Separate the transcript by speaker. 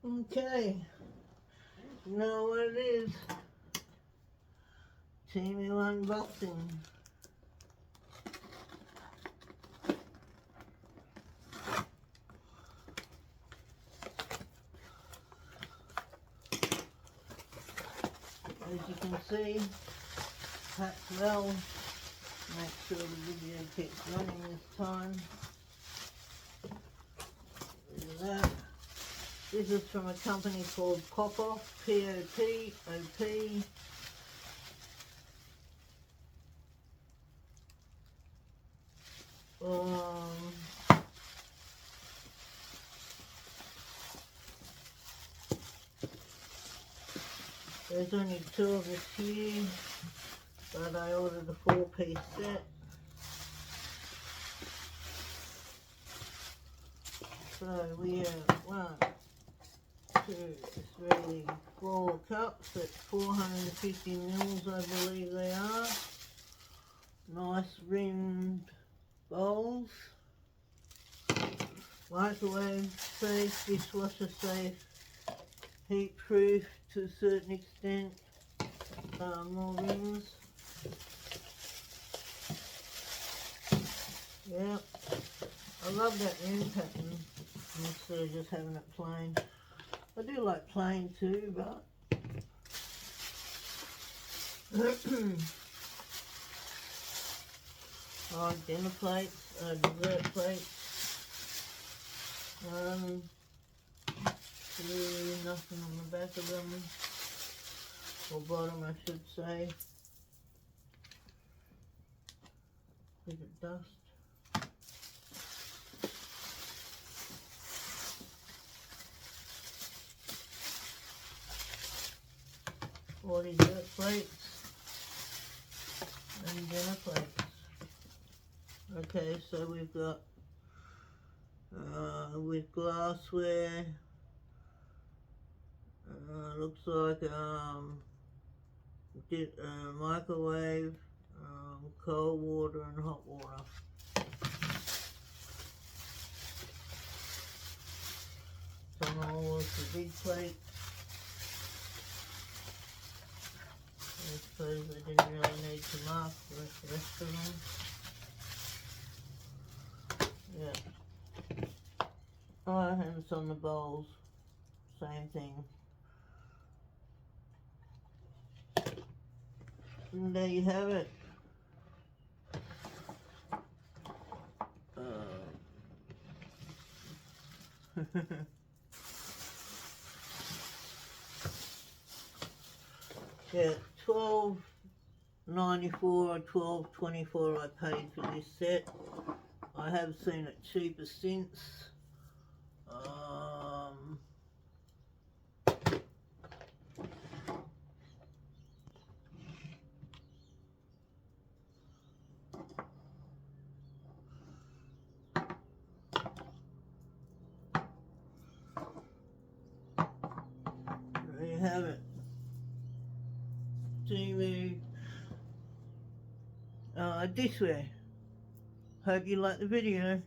Speaker 1: Okay, you know what it is. Temu unboxing. As you can see, packed well. Make sure the video keeps running this time. Look at that. This is from a company called Pop-Off, P-O-P-O-P. There's only 2 of us here, but I ordered a 4-piece set. So we have 1, 2, 3, 4 cups at 450 mils, I believe they are. Nice rimmed bowls. Microwave safe, dishwasher safe, heat proof to a certain extent. More rims. Yeah, I love that rim pattern instead of just having it plain. I do like plain too, but I like dinner plates, dessert plates. Really nothing on the back of them, or bottom I should say. Bit of dust. All dessert plates and dinner plates. Okay, so we've got with glassware. Looks like microwave, cold water and hot water. Some holes the big plate. I suppose I didn't really need to mark the rest of them. Yeah. Oh, and it's on the bowls. Same thing. And there you have it. Yeah, $12.94 or $12.24 I paid for this set. I have seen it cheaper since. There you have it. Temu dishware. Hope you liked the video.